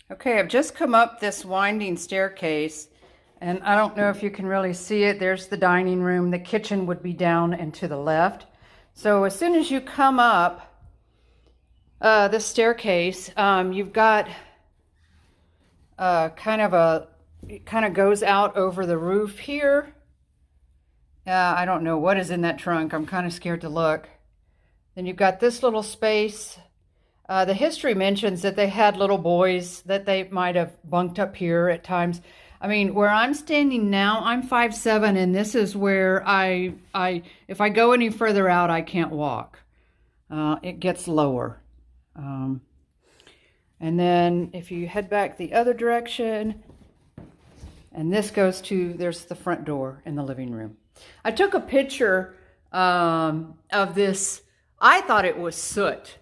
Okay, I've just come up this winding staircase, and I don't know if you can really see it. There's the dining room. The kitchen would be down and to the left. So as soon as you come up this staircase, you've got it kind of goes out over the roof here. I don't know what is in that trunk. I'm kind of scared to look. Then you've got this little space. The history mentions that they had little boys that they might have bunked up here at times. I mean, where I'm standing now, I'm 5'7", and this is where if I go any further out, I can't walk. It gets lower. And then if you head back the other direction, and this goes to, there's the front door in the living room. I took a picture of this. I thought it was soot.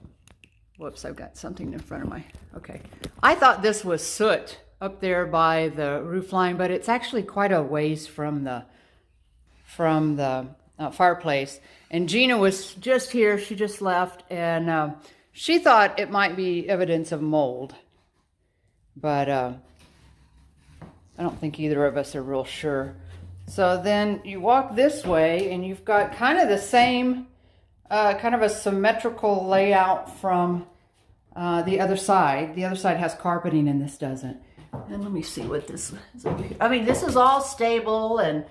Whoops, I've got something in front of my, okay. I thought this was soot up there by the roof line, but it's actually quite a ways from the fireplace. And Gina was just here, she just left, and she thought it might be evidence of mold. But I don't think either of us are real sure. So then you walk this way and you've got kind of the same, kind of a symmetrical layout from the other side. The other side has carpeting and this doesn't. And let me see what this is over here. I mean, this is all stable and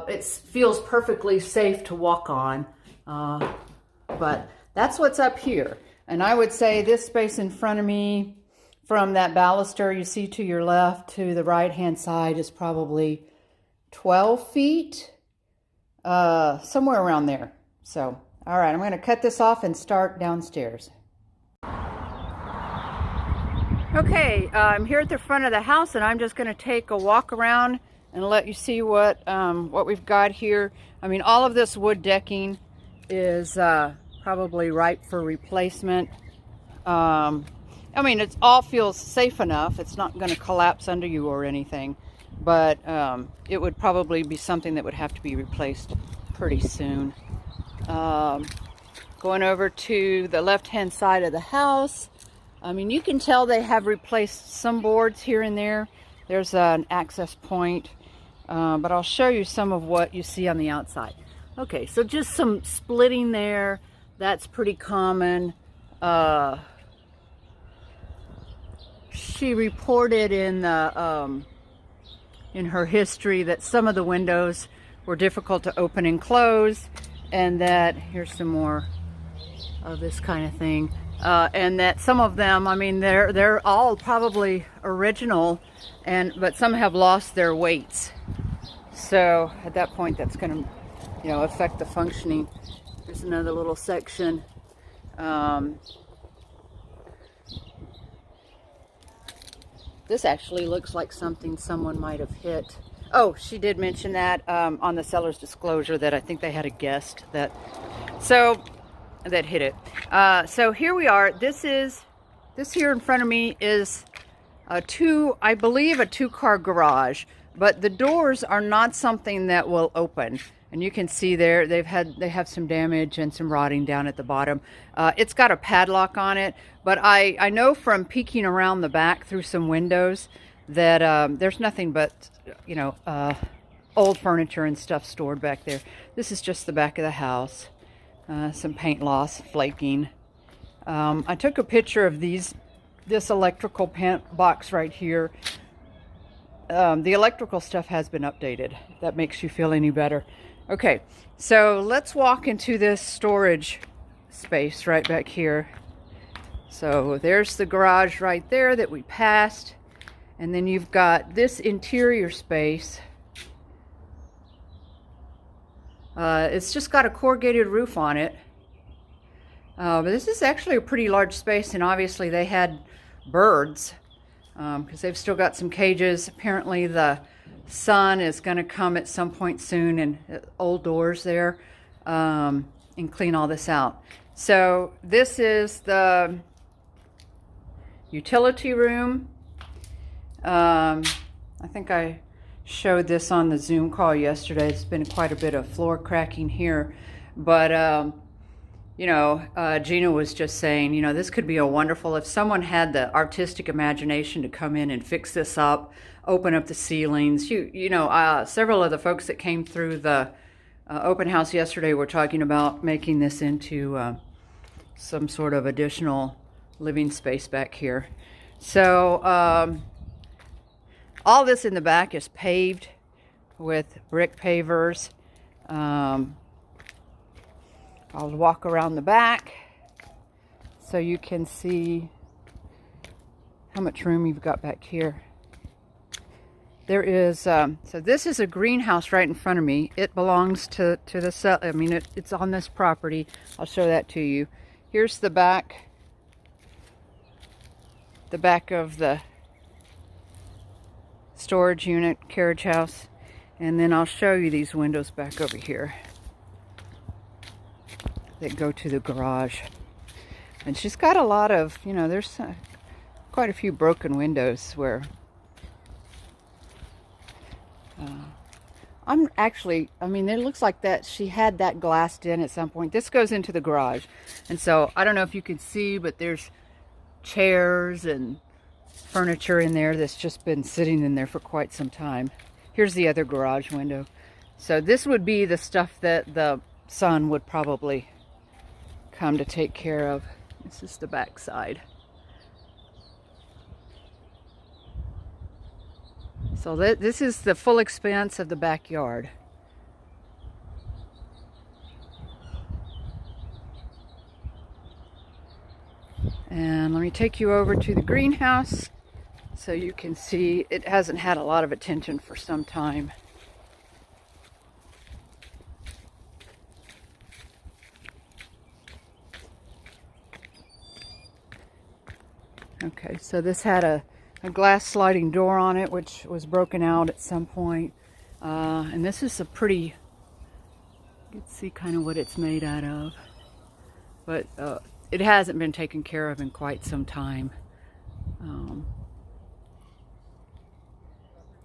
it feels perfectly safe to walk on. But that's what's up here. And I would say this space in front of me, from that baluster you see to your left to the right-hand side, is probably 12 feet, somewhere around there. So, all right, I'm going to cut this off and start downstairs. Okay, I'm here at the front of the house, and I'm just going to take a walk around and let you see what we've got here. I mean, all of this wood decking is probably ripe for replacement. I mean, it all feels safe enough. It's not going to collapse under you or anything, but it would probably be something that would have to be replaced pretty soon. Going over to the left-hand side of the house, I mean, you can tell they have replaced some boards here and there. There's an access point, but I'll show you some of what you see on the outside. Okay, so just some splitting there. That's pretty common. She reported in the in her history that some of the windows were difficult to open and close, and that here's some more of this kind of thing. And that some of them, I mean, they're all probably original, but some have lost their weights. So at that point, that's going to, affect the functioning. There's another little section. This actually looks like something someone might have hit. Oh, she did mention that on the seller's disclosure, that I think they had a guest that hit it. So here we are. This here in front of me is I believe a two-car garage, but the doors are not something that will open. And you can see there they have some damage and some rotting down at the bottom. It's got a padlock on it, but I know from peeking around the back through some windows that there's nothing but old furniture and stuff stored back there. This is just the back of the house. Some paint loss, flaking. I took a picture of this electrical box right here. The electrical stuff has been updated. If that makes you feel any better. Okay, so let's walk into this storage space right back here. So there's the garage right there that we passed. And then you've got this interior space. It's just got a corrugated roof on it. But this is actually a pretty large space, and obviously they had birds because they've still got some cages. Apparently the son is going to come at some point soon, and old doors there, and clean all this out. So this is the utility room. I think I showed this on the Zoom call yesterday. It's been quite a bit of floor cracking here, but you know, Gina was just saying, you know, this could be a wonderful, if someone had the artistic imagination to come in and fix this up, open up the ceilings. Several of the folks that came through the open house yesterday were talking about making this into some sort of additional living space back here. So all this in the back is paved with brick pavers. I'll walk around the back so you can see how much room you've got back here. There is, so this is a greenhouse right in front of me. It belongs to the, I mean, it's on this property. I'll show that to you. Here's the back of the storage unit, carriage house. And then I'll show you these windows back over here that go to the garage. And she's got a lot of, you know, there's quite a few broken windows where I mean, it looks like that she had that glassed in at some point. This goes into the garage. And so I don't know if you can see, but there's chairs and furniture in there that's just been sitting in there for quite some time. Here's the other garage window. So this would be the stuff that the son would probably come to take care of. This is the back side. So this is the full expanse of the backyard. And let me take you over to the greenhouse so you can see it hasn't had a lot of attention for some time. Okay, so this had a glass sliding door on it, which was broken out at some point. And this is a pretty, you can see kind of what it's made out of. But it hasn't been taken care of in quite some time.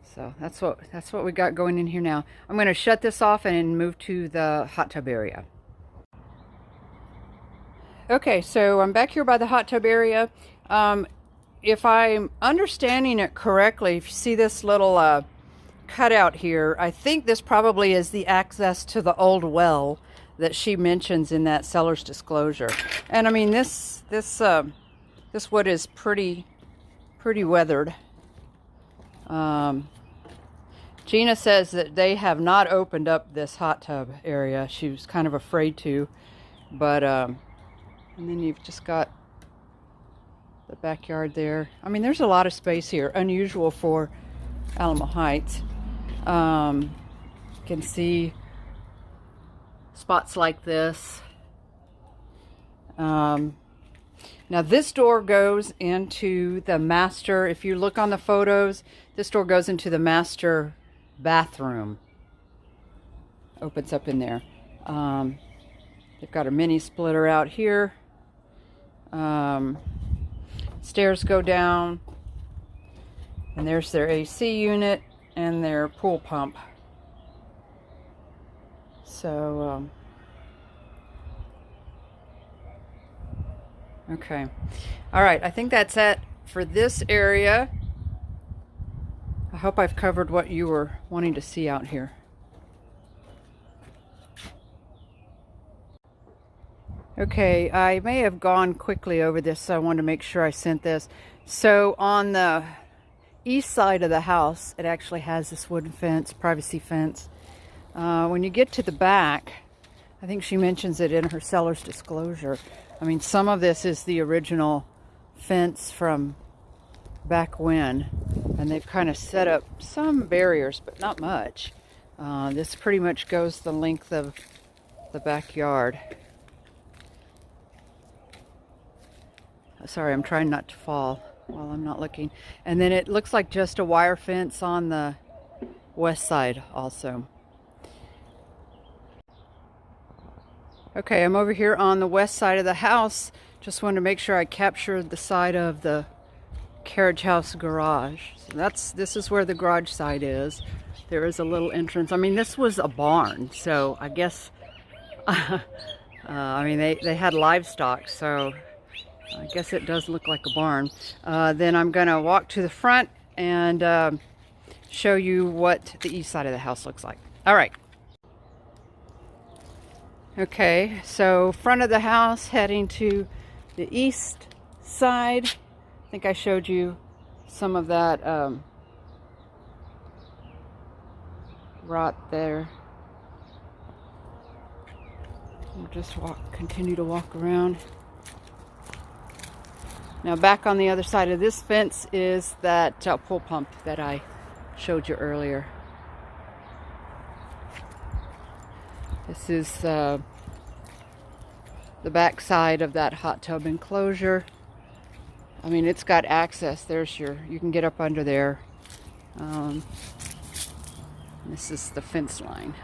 So that's what we got going in here now. I'm going to shut this off and move to the hot tub area. Okay, so I'm back here by the hot tub area. If I'm understanding it correctly, if you see this little cutout here, I think this probably is the access to the old well that she mentions in that seller's disclosure. And I mean, this wood is pretty weathered. Gina says that they have not opened up this hot tub area. She was kind of afraid to, but and then you've just got the backyard there. I mean, there's a lot of space here, unusual for Alamo Heights. You can see spots like this. Now this door goes into the master, if you look on the photos, this door goes into the master bathroom. Opens up in there. They've got a mini splitter out here. Stairs go down, and there's their AC unit and their pool pump. So, okay. All right, I think that's it for this area. I hope I've covered what you were wanting to see out here. Okay, I may have gone quickly over this, so I wanted to make sure I sent this. So on the east side of the house, it actually has this wooden fence, privacy fence. When you get to the back, I think she mentions it in her seller's disclosure. I mean, some of this is the original fence from back when, and they've kind of set up some barriers, but not much. This pretty much goes the length of the backyard. Sorry, I'm trying not to fall while I'm not looking. And then it looks like just a wire fence on the west side also. Okay, I'm over here on the west side of the house. Just wanted to make sure I captured the side of the carriage house garage. So this is where the garage side is. There is a little entrance. I mean, this was a barn, so I guess I mean, they had livestock, so I guess it does look like a barn. Then I'm going to walk to the front and show you what the east side of the house looks like. All right. Okay, so front of the house heading to the east side. I think I showed you some of that rot there. We'll just continue to walk around. Now back on the other side of this fence is that pool pump that I showed you earlier. This is the back side of that hot tub enclosure. I mean, it's got access. You can get up under there. This is the fence line.